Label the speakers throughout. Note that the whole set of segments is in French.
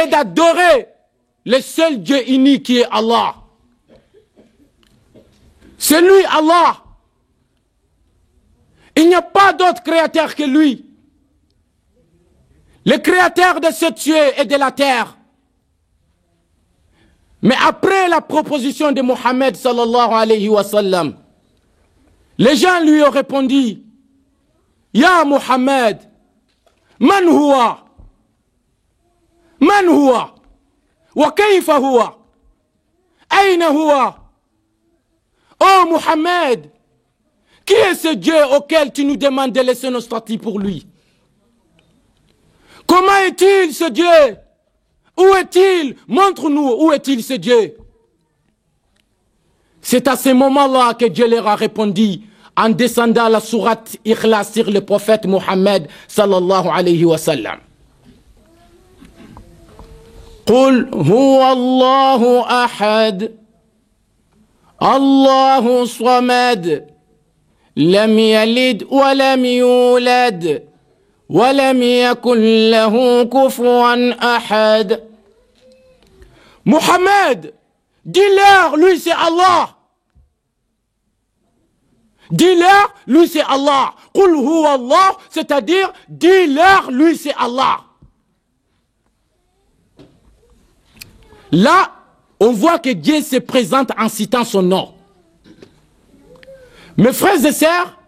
Speaker 1: et d'adorer le seul Dieu unique qui est Allah. C'est lui Allah. Il n'y a pas d'autre créateur que lui. Le créateur de ce cieux et de la terre. Mais après la proposition de Mohammed sallallahu alayhi wa sallam, les gens lui ont répondu, Ya Mohammed, man huwa? Man huwa? Wa kayfa huwa? Aina huwa? Oh Mohammed, qui est ce Dieu auquel tu nous demandes de laisser nos statuts pour lui? Comment est-il ce Dieu? Où est-il? Montre-nous, où est-il ce Dieu? C'est à ce moment-là que Dieu leur a répondu en descendant la sourate Ikhlas sur le prophète Mohammed sallallahu alayhi wa sallam. قل هو الله أحد الله الصمد لم يلد ولم يولد ولم يكن له كفوا أحد. Mohammed, dis-leur, lui c'est Allah. Dis-leur, lui c'est Allah. قل هو الله, c'est-à-dire, dis-leur, lui c'est Allah. Là, on voit que Dieu se présente en citant son nom. Mes frères et sœurs,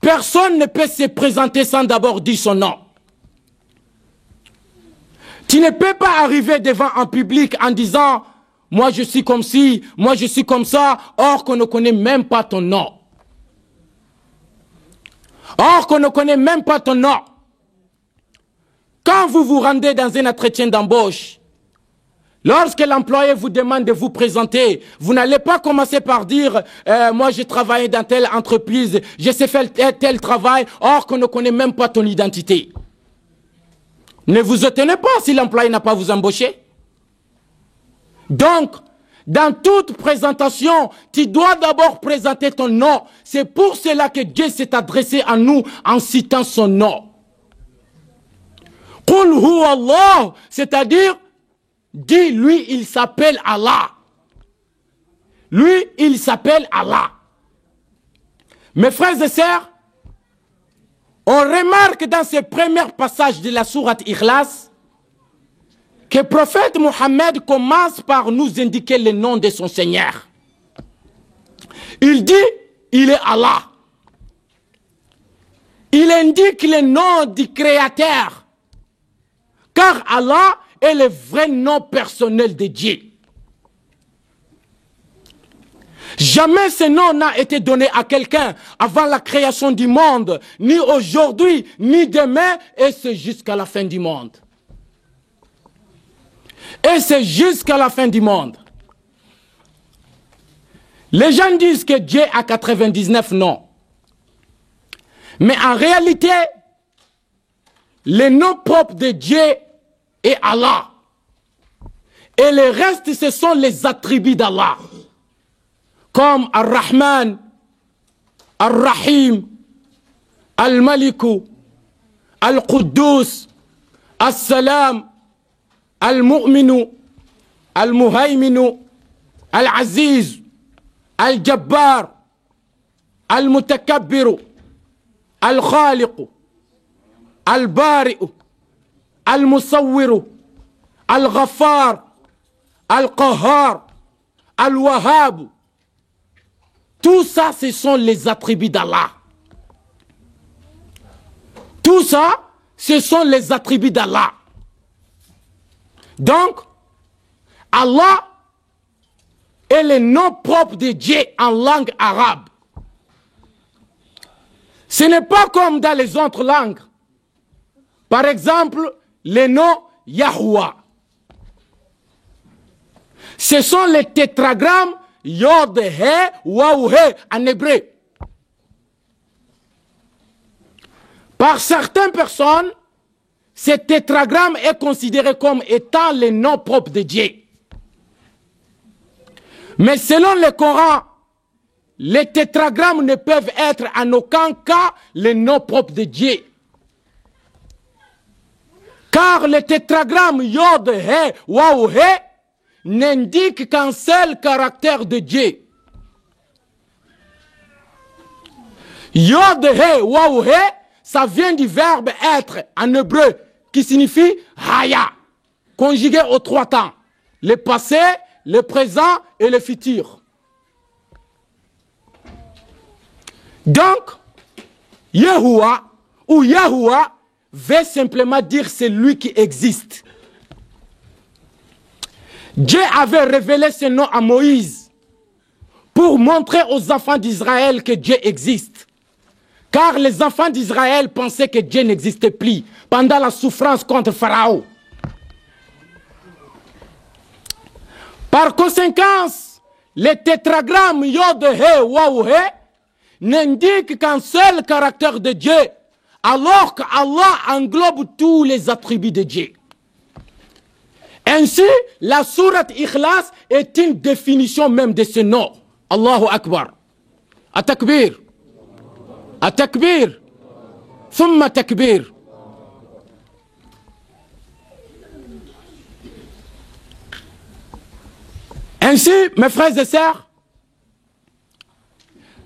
Speaker 1: personne ne peut se présenter sans d'abord dire son nom. Tu ne peux pas arriver devant un public en disant « Moi je suis comme ci, moi je suis comme ça », or qu'on ne connaît même pas ton nom. Or qu'on ne connaît même pas ton nom. Quand vous vous rendez dans un entretien d'embauche, lorsque l'employé vous demande de vous présenter, vous n'allez pas commencer par dire moi je travaille dans telle entreprise, je sais faire tel travail, or qu'on ne connaît même pas ton identité. Ne vous étonnez pas si l'employé n'a pas vous embauché. Donc, dans toute présentation, tu dois d'abord présenter ton nom. C'est pour cela que Dieu s'est adressé à nous en citant son nom. Qul huwa Allah, c'est-à-dire, dis lui, il s'appelle Allah. Lui, il s'appelle Allah. Mes frères et sœurs, on remarque dans ce premier passage de la sourate Ikhlas que le prophète Mohammed commence par nous indiquer le nom de son Seigneur. Il dit, il est Allah. Il indique le nom du Créateur. Car Allah est le vrai nom personnel de Dieu. Jamais ce nom n'a été donné à quelqu'un avant la création du monde, ni aujourd'hui, ni demain, et c'est jusqu'à la fin du monde. Et c'est jusqu'à la fin du monde. Les gens disent que Dieu a 99 noms. Mais en réalité, le nom propre de Dieu est Allah. Et le reste, ce sont les attributs d'Allah. Comme Ar-Rahman, Ar-Rahim, Al-Maliku, Al-Quddus, Al-Salam, Al-Mu'minu, Al-Muhayminu, Al-Aziz, Al-Jabbar, Al-Mutakabbiru, Al-Khaliqu, Al-Bari'u, Al-Musawwiru, Al-Ghaffar, Al-Qahhar, Al-Wahhab. Tout ça, ce sont les attributs d'Allah. Tout ça, ce sont les attributs d'Allah. Donc, Allah est le nom propre de Dieu en langue arabe. Ce n'est pas comme dans les autres langues. Par exemple, le nom Yahuwah. Ce sont les tétragrammes Yod, He, Waou, He en hébreu. Par certaines personnes, ce tétragramme est considéré comme étant le nom propre de Dieu. Mais selon le Coran, les tétragrammes ne peuvent être en aucun cas le nom propre de Dieu. Car le tétragramme Yod, He, Waou, He n'indique qu'un seul caractère de Dieu. Yod, He, Waou, He, ça vient du verbe être en hébreu qui signifie Haya, conjugué aux 3 temps, le passé, le présent et le futur. Donc, Yahoua ou Yahoua veut simplement dire c'est lui qui existe. Dieu avait révélé ce nom à Moïse pour montrer aux enfants d'Israël que Dieu existe. Car les enfants d'Israël pensaient que Dieu n'existait plus pendant la souffrance contre Pharaon. Par conséquent, le tétragramme Yod, He, Waou, He n'indique qu'un seul caractère de Dieu, alors qu'Allah englobe tous les attributs de Dieu. Ainsi, la sourate Ikhlas est une définition même de ce nom. Allahu Akbar. At-Takbir. At-Takbir. Thumma Takbir. Ainsi, mes frères et sœurs,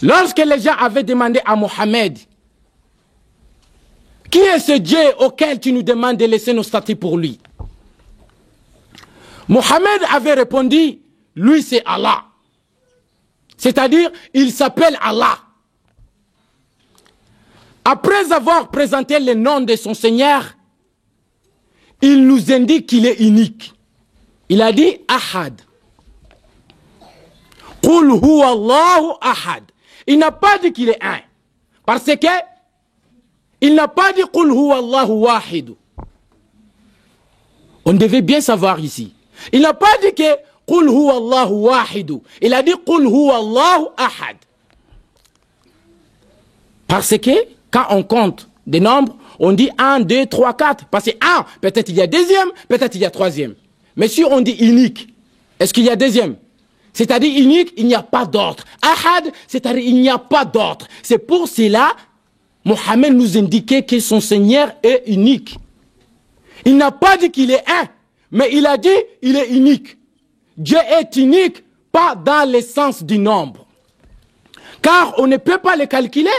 Speaker 1: lorsque les gens avaient demandé à Mohammed, qui est ce Dieu auquel tu nous demandes de laisser nos statues pour lui? Mohammed avait répondu, lui c'est Allah. C'est-à-dire, il s'appelle Allah. Après avoir présenté le nom de son Seigneur, il nous indique qu'il est unique. Il a dit Ahad. Qul huwa Allahu Ahad. Il n'a pas dit qu'il est un. Parce que il n'a pas dit Qul huwa Allahu Wahid. On devait bien savoir ici. Il n'a pas dit que Qul huwa Allahu Wahid. Il a dit Qul huwa Allahu Ahad. Parce que quand on compte des nombres, on dit 1, 2, 3, 4. Parce que 1, peut-être il y a deuxième, peut-être il y a troisième. Mais si on dit unique, est-ce qu'il y a deuxième? C'est-à-dire unique, il n'y a pas d'autre. Ahad, c'est-à-dire il n'y a pas d'autre. C'est pour cela, Mohammed nous indiquait que son Seigneur est unique. Il n'a pas dit qu'il est un, mais il a dit il est unique. Dieu est unique, pas dans le sens du nombre. Car on ne peut pas le calculer.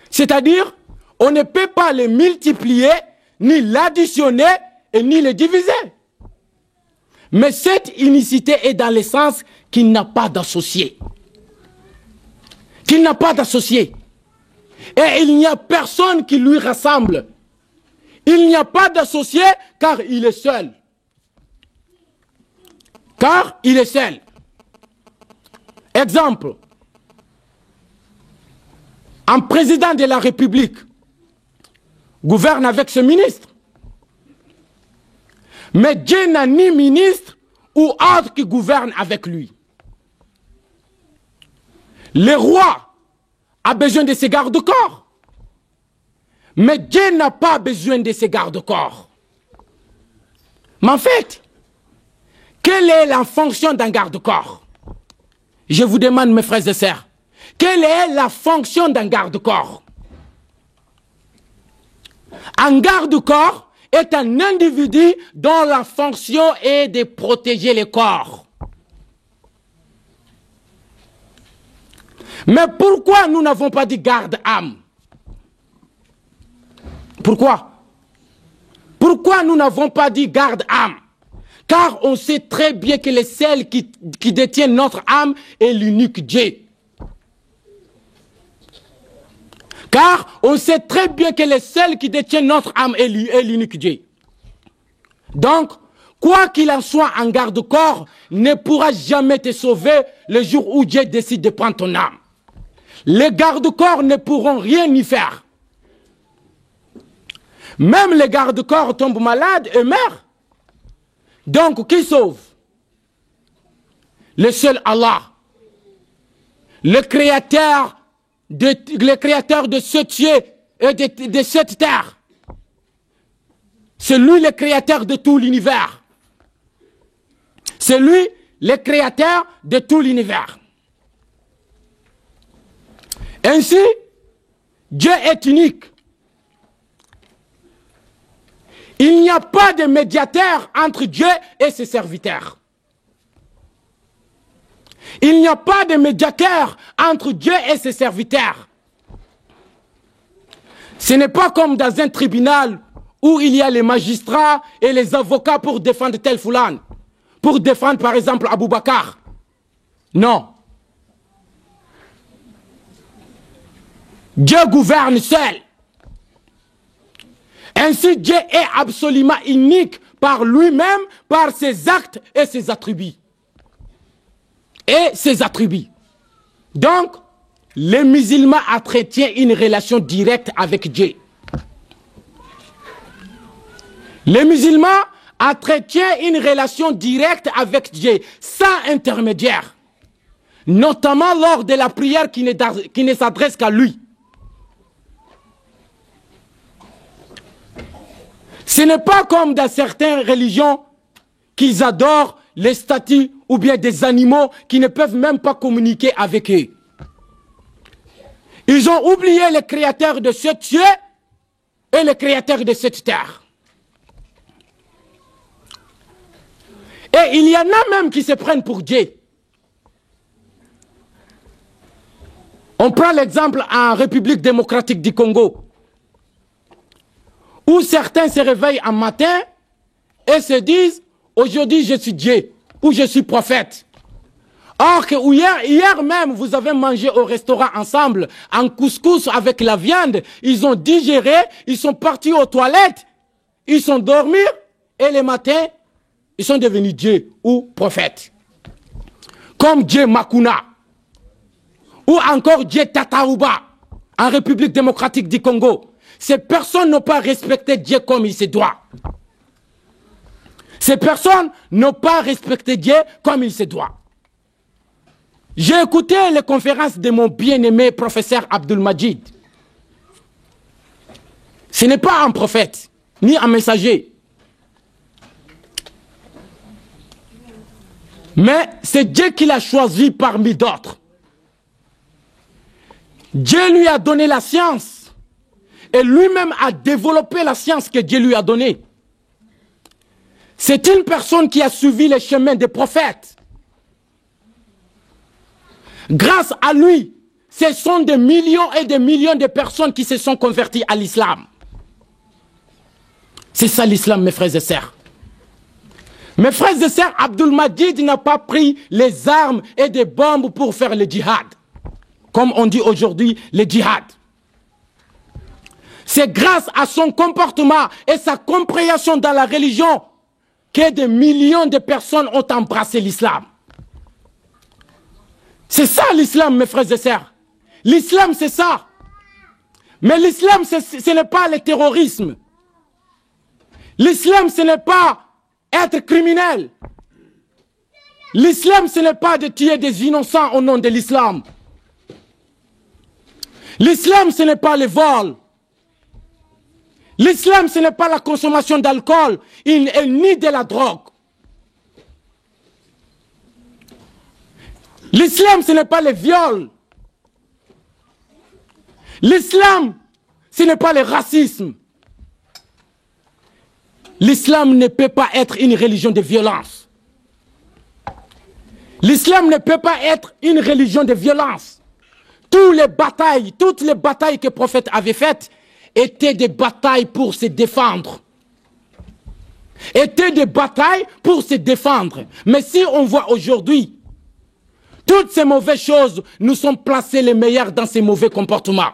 Speaker 1: C'est-à-dire, on ne peut pas le multiplier, ni l'additionner, et ni le diviser. Mais cette unicité est dans le sens qu'il n'a pas d'associé. Qu'il n'a pas d'associé. Et il n'y a personne qui lui ressemble. Il n'y a pas d'associé car il est seul. Car il est seul. Exemple. Un président de la République gouverne avec ce ministre. Mais Dieu n'a ni ministre ou autre qui gouverne avec lui. Le roi a besoin de ses gardes-corps. Mais Dieu n'a pas besoin de ses garde-corps. Mais en fait, quelle est la fonction d'un garde-corps? Je vous demande, mes frères et sœurs, quelle est la fonction d'un garde-corps? Un garde-corps est un individu dont la fonction est de protéger le corps. Mais pourquoi nous n'avons pas dit garde-âme? Pourquoi? Pourquoi nous n'avons pas dit garde-âme? Car on sait très bien que le seul qui détient notre âme est l'unique Dieu. Car on sait très bien que le seul qui détient notre âme est l'unique Dieu. Donc, quoi qu'il en soit, un garde-corps ne pourra jamais te sauver le jour où Dieu décide de prendre ton âme. Les garde-corps ne pourront rien y faire. Même les garde-corps tombent malades et meurent. Donc, qui sauve? Le seul Allah. Le créateur de ce ciel et de cette terre. C'est lui le créateur de tout l'univers. C'est lui le créateur de tout l'univers. Ainsi, Dieu est unique. Il n'y a pas de médiateur entre Dieu et ses serviteurs. Il n'y a pas de médiateur entre Dieu et ses serviteurs. Ce n'est pas comme dans un tribunal où il y a les magistrats et les avocats pour défendre tel foulan. Pour défendre par exemple Abou Bakar. Non. Dieu gouverne seul. Ainsi, Dieu est absolument unique par lui-même, par ses actes et ses attributs. Donc, les musulmans entretiennent une relation directe avec Dieu. Les musulmans entretiennent une relation directe avec Dieu, sans intermédiaire. Notamment lors de la prière qui ne s'adresse qu'à lui. Ce n'est pas comme dans certaines religions qu'ils adorent les statues ou bien des animaux qui ne peuvent même pas communiquer avec eux. Ils ont oublié le créateur de ce cieux et le créateur de cette terre. Et il y en a même qui se prennent pour Dieu. On prend l'exemple en République démocratique du Congo, où certains se réveillent un matin et se disent « Aujourd'hui, je suis Dieu » ou « Je suis prophète ». Or que hier même, vous avez mangé au restaurant ensemble un couscous avec la viande, ils ont digéré, ils sont partis aux toilettes, ils sont dormis et le matin, ils sont devenus Dieu ou prophète. Comme Dieu Makuna ou encore Dieu Tataouba en République démocratique du Congo. Ces personnes n'ont pas respecté Dieu comme il se doit. Ces personnes n'ont pas respecté Dieu comme il se doit. J'ai écouté les conférences de mon bien-aimé professeur Abdul Majid. Ce n'est pas un prophète, ni un messager. Mais c'est Dieu qui l'a choisi parmi d'autres. Dieu lui a donné la science. Et lui-même a développé la science que Dieu lui a donnée. C'est une personne qui a suivi les chemins des prophètes. Grâce à lui, ce sont des millions et des millions de personnes qui se sont converties à l'islam. C'est ça l'islam, mes frères et sœurs. Mes frères et sœurs, Abdul Majid n'a pas pris les armes et des bombes pour faire le djihad. Comme on dit aujourd'hui, le djihad. C'est grâce à son comportement et sa compréhension dans la religion que des millions de personnes ont embrassé l'islam. C'est ça l'islam, mes frères et sœurs. L'islam, c'est ça. Mais l'islam, ce n'est pas le terrorisme. L'islam, ce n'est pas être criminel. L'islam, ce n'est pas de tuer des innocents au nom de l'islam. L'islam, ce n'est pas le vol. L'islam, ce n'est pas la consommation d'alcool, ni de la drogue. L'islam, ce n'est pas le viol. L'islam, ce n'est pas le racisme. L'islam ne peut pas être une religion de violence. L'islam ne peut pas être une religion de violence. Toutes les batailles que le prophète avait faites étaient des batailles pour se défendre. Étaient des batailles pour se défendre. Mais si on voit aujourd'hui, toutes ces mauvaises choses, nous sommes placés les meilleurs dans ces mauvais comportements.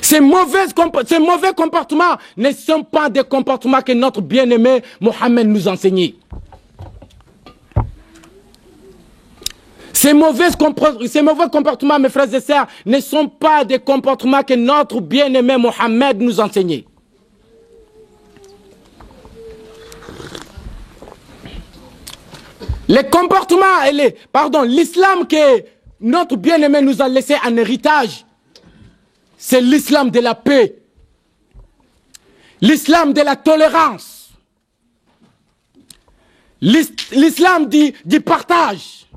Speaker 1: Ces mauvais comportements ne sont pas des comportements que notre bien-aimé Mohammed nous enseignait. Ces mauvais comportements, mes frères et sœurs, ne sont pas des comportements que notre bien-aimé Mohammed nous enseignait. Les comportements, l'islam que notre bien-aimé nous a laissé en héritage, c'est l'islam de la paix, l'islam de la tolérance, l'islam du partage,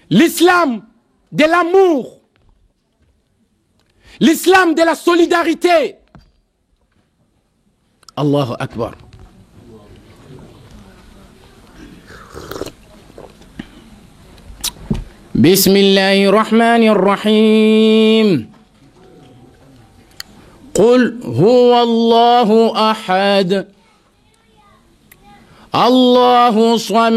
Speaker 1: l'islam de l'amour, l'islam de la solidarité. Allahu Akbar. بسم الله الرحمن الرحيم قل هو الله أحد الله صمد